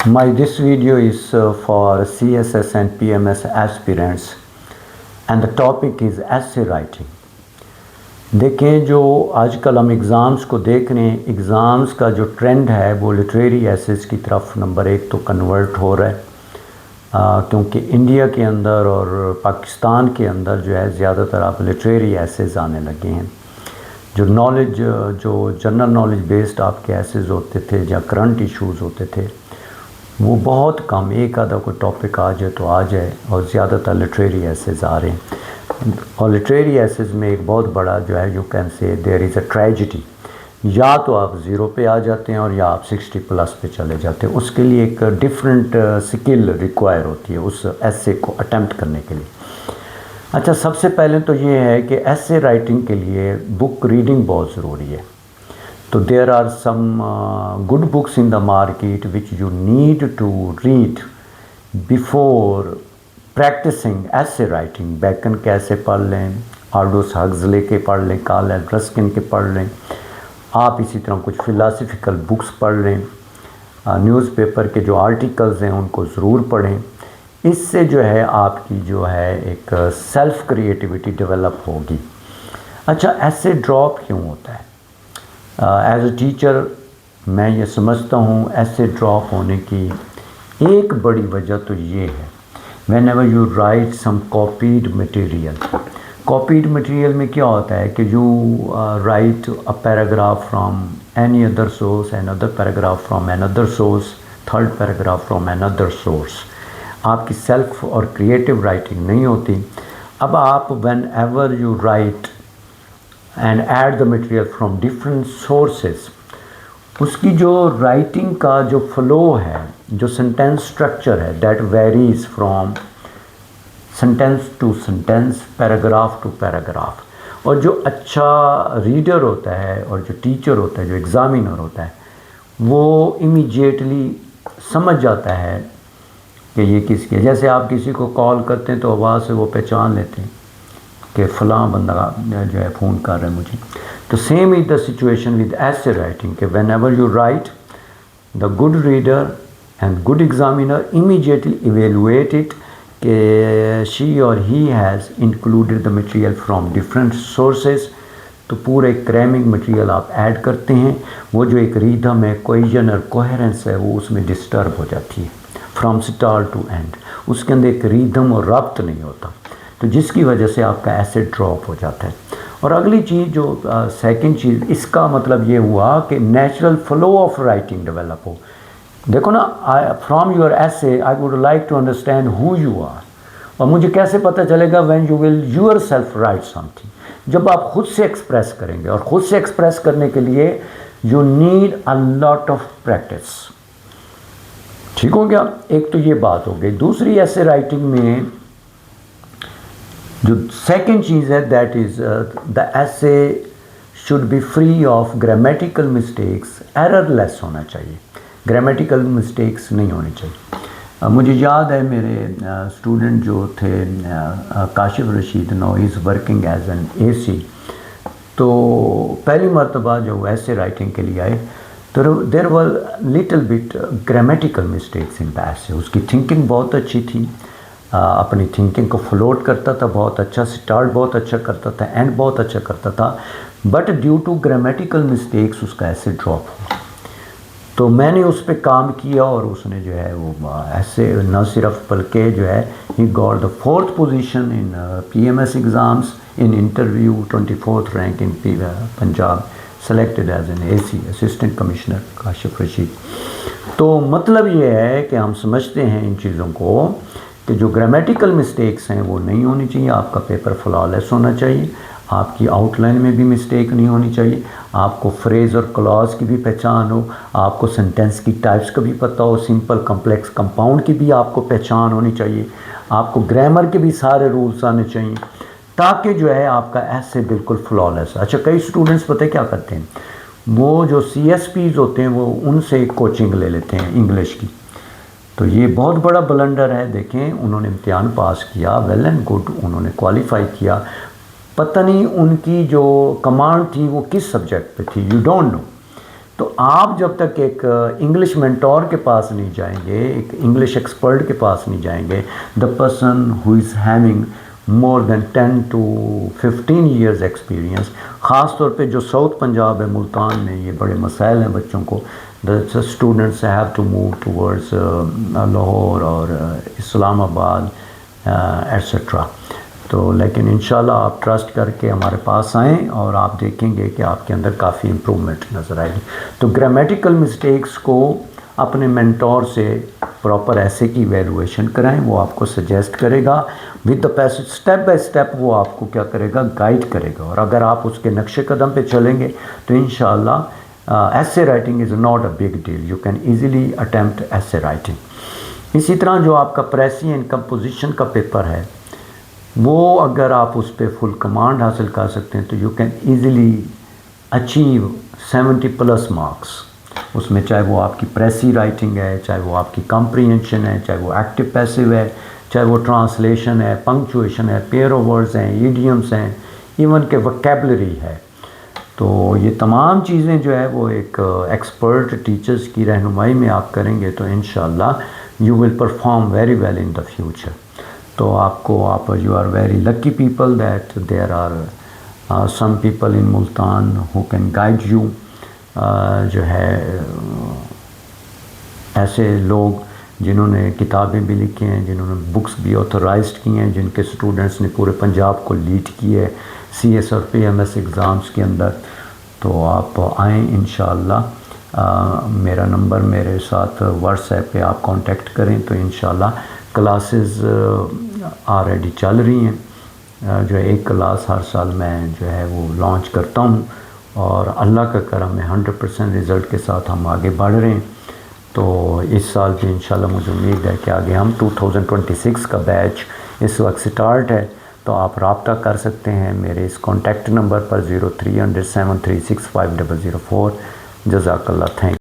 This video is for CSS and PMS aspirants and the topic is essay writing. دیکھیں جو آج کل ہم ایگزامز کو دیکھ رہے ہیں، ایگزامز کا جو ٹرینڈ ہے وہ لٹریری ایسیز کی طرف نمبر 1 تو کنورٹ ہو رہا ہے، کیونکہ انڈیا کے اندر اور پاکستان کے اندر جو ہے زیادہ تر آپ لٹریری ایسیز آنے لگے ہیں۔ جو نالج، جو جنرل نالج بیسڈ آپ کے ایسیز ہوتے تھے یا کرنٹ ایشوز ہوتے تھے وہ بہت کم، ایک آدھا کوئی ٹاپک آ جائے تو آ جائے، اور زیادہ تر لٹریری ایسیز آ رہے ہیں۔ اور لٹریری ایسیز میں ایک بہت بڑا جو ہے you can say there is a tragedy, یا تو آپ 0 پہ آ جاتے ہیں اور یا آپ 60+ پہ چلے جاتے ہیں۔ اس کے لیے ایک ڈیفرنٹ سکل ریکوائر ہوتی ہے اس ایسے کو اٹیمپٹ کرنے کے لیے۔ اچھا، سب سے پہلے تو یہ ہے کہ ایسے رائٹنگ کے لیے بک ریڈنگ بہت ضروری ہے۔ تو there are some good books in the market وچ you need to read before practicing essay writing. بیکن کے ایسے پڑھ لیں، آلڈوس ہگزلے کے پڑھ لیں، کارل ایل رسکن کے پڑھ لیں، آپ اسی طرح کچھ فلاسفیکل بکس پڑھ لیں، نیوز پیپر کے جو آرٹیکلز ہیں ان کو ضرور پڑھیں۔ اس سے جو ہے آپ کی جو ہے ایک سیلف کریٹیوٹی ڈیولپ ہوگی۔ اچھا، ایسے ڈراپ کیوں ہوتا ہے؟ ایز اے ٹیچر میں یہ سمجھتا ہوں ایسے ڈراپ ہونے کی ایک بڑی وجہ تو یہ ہے، whenever you write some copied material. Copied material میں کیا ہوتا ہے کہ you write a paragraph from any other source, another paragraph from another source, third paragraph from another source. آپ کی سیلف اور creative writing نہیں ہوتی۔ اب آپ whenever you write and add the material from different sources, اس کی جو رائٹنگ کا جو فلو ہے، جو سنٹینس اسٹرکچر ہے، that varies from sentence to sentence, paragraph to paragraph. اور جو اچھا ریڈر ہوتا ہے اور جو ٹیچر ہوتا ہے، جو ایگزامینر ہوتا ہے، وہ امیجیٹلی سمجھ جاتا ہے کہ یہ کس کی ہے۔ جیسے آپ کسی کو کال کرتے ہیں تو آواز سے وہ پہچان لیتے ہیں کہ فلاں بندہ جو ہے فون کر رہا ہے مجھے۔ تو same is the situation with ایسے رائٹنگ کہ when ever you right, the good reader and good examiner immediately evaluate it کہ شی اور he has included the material from different sources. تو پورے کریمنگ مٹیریل آپ ایڈ کرتے ہیں، وہ جو ایک ریدھم ہے، کوہیژن اور کوہیرنس ہے، وہ اس میں ڈسٹرب ہو جاتی ہے فرام اسٹارٹ ٹو اینڈ۔ اس کے اندر ایک ریدھم اور ربط نہیں ہوتا، تو جس کی وجہ سے آپ کا ایسے ڈراپ ہو جاتا ہے۔ اور اگلی چیز جو سیکنڈ چیز، اس کا مطلب یہ ہوا کہ natural flow of writing develop ہو۔ دیکھو نا، from your essay I would like to understand who you are, اور مجھے کیسے پتہ چلے گا؟ When you will yourself write something, جب آپ خود سے ایکسپریس کریں گے، اور خود سے ایکسپریس کرنے کے لیے you need a lot of practice. ٹھیک ہو گیا؟ ایک تو یہ بات ہو گئی۔ دوسری ایسے رائٹنگ میں جو سیکنڈ چیز ہے، that is the essay should be free of grammatical mistakes, error less ہونا چاہیے، گرامیٹیکل مسٹیکس نہیں ہونی چاہیے۔ مجھے یاد ہے میرے اسٹوڈنٹ جو تھے Kashif Rashid, now is working as an AC، تو پہلی مرتبہ جو وہ ایسے رائٹنگ کے لیے آئے تو there were little bit grammatical mistakes in the essay. اس کی تھنکنگ بہت اچھی تھی، اپنی تھنکنگ کو فلوٹ کرتا تھا بہت اچھا، سٹارٹ بہت اچھا کرتا تھا، اینڈ بہت اچھا کرتا تھا، but due to grammatical mistakes اس کا ایسے ڈراپ ہوا۔ تو میں نے اس پہ کام کیا اور اس نے جو ہے وہ ایسے نہ صرف بلکہ جو ہے he got the 4th position in PMS exams in interview, 24th rank in Punjab, selected as an AC assistant commissioner Kashif Rashid. تو مطلب یہ ہے کہ ہم سمجھتے ہیں ان چیزوں کو کہ جو گرامیٹیکل مسٹیکس ہیں وہ نہیں ہونی چاہیے، آپ کا پیپر فلالیس ہونا چاہیے، آپ کی آؤٹ لائن میں بھی مسٹیک نہیں ہونی چاہیے، آپ کو فریز اور کلاز کی بھی پہچان ہو، آپ کو سنٹینس کی ٹائپس کا بھی پتہ ہو، سمپل، کمپلیکس، کمپاؤنڈ کی بھی آپ کو پہچان ہونی چاہیے، آپ کو گرامر کے بھی سارے رولس آنے چاہیے، تاکہ جو ہے آپ کا ایسے بالکل فلالیس۔ اچھا، کئی اسٹوڈنٹس پتہ کیا کرتے ہیں، وہ جو CSPs ہوتے ہیں وہ ان سے کوچنگ لے لیتے ہیں انگلش کی، تو یہ بہت بڑا بلنڈر ہے۔ دیکھیں، انہوں نے امتحان پاس کیا، ویل اینڈ گڈ، انہوں نے کوالیفائی کیا، پتہ نہیں ان کی جو کمانڈ تھی وہ کس سبجیکٹ پہ تھی، یو ڈونٹ نو۔ تو آپ جب تک ایک انگلش مینٹور کے پاس نہیں جائیں گے، ایک انگلش ایکسپرٹ کے پاس نہیں جائیں گے، the person who is having more than 10 to 15 years experience, خاص طور پہ جو ساؤتھ پنجاب ہے، ملتان میں یہ بڑے مسائل ہیں بچوں کو، students have to move towards Lahore اور اسلام آباد ایٹسٹرا. تو لیکن انشاءاللہ آپ ٹرسٹ کر کے ہمارے پاس آئیں اور آپ دیکھیں گے کہ آپ کے اندر کافی امپرومنٹ نظر آئے گی. تو گرامیٹیکل مسٹیکس کو اپنے مینٹور سے پراپر ایسے کی ایویلویشن کرائیں، وہ آپ کو سجیسٹ کرے گا with the passage, step by step وہ آپ کو کیا کرے گا، گائیڈ کرے گا. اور اگر آپ اس کے نقش قدم پہ چلیں گے تو انشاءاللہ essay writing is not a big deal, you can easily attempt essay writing. اسی طرح جو آپ کا پریسی اینڈ کمپوزیشن کا پیپر ہے، وہ اگر آپ اس پہ فل کمانڈ حاصل کر سکتے ہیں تو you can easily achieve 70+ marks. اس میں چاہے وہ آپ کی پریسی رائٹنگ ہے، چاہے وہ آپ کی کمپریہنشن ہے، چاہے وہ ایکٹیو پیسیو ہے، چاہے وہ ٹرانسلیشن ہے، پنکچویشن ہے، پیئر آف ورڈز ہیں، ایڈیمس ہیں، ایون کہ وکیبلری ہے. تو یہ تمام چیزیں جو ہے وہ ایک ایکسپرٹ ٹیچرز کی رہنمائی میں آپ کریں گے تو انشاءاللہ you will perform very well in the future. تو آپ you are very lucky people that there are some people in Multan who can guide you. جو ہے ایسے لوگ جنہوں نے کتابیں بھی لکھی ہیں، جنہوں نے بکس بھی آتھورائزڈ کی ہیں، جن کے اسٹوڈنٹس نے پورے پنجاب کو لیڈ کی ہے CS اور PMS ایگزامس کے اندر. تو آپ آئیں انشاءاللہ. میرا نمبر میرے ساتھ واٹس ایپ پہ آپ کانٹیکٹ کریں تو انشاءاللہ کلاسز آلریڈی چل رہی ہیں. جو ہے ایک کلاس ہر سال میں جو ہے وہ لانچ کرتا ہوں اور اللہ کا کرم ہے 100% رزلٹ کے ساتھ ہم آگے بڑھ رہے ہیں. تو اس سال بھی انشاءاللہ مجھے امید ہے کہ آگے ہم 2026 کا بیچ اس وقت سٹارٹ ہے. تو آپ رابطہ کر سکتے ہیں میرے اس کانٹیکٹ نمبر پر 0300 736 5004. جزاک اللہ. تھینک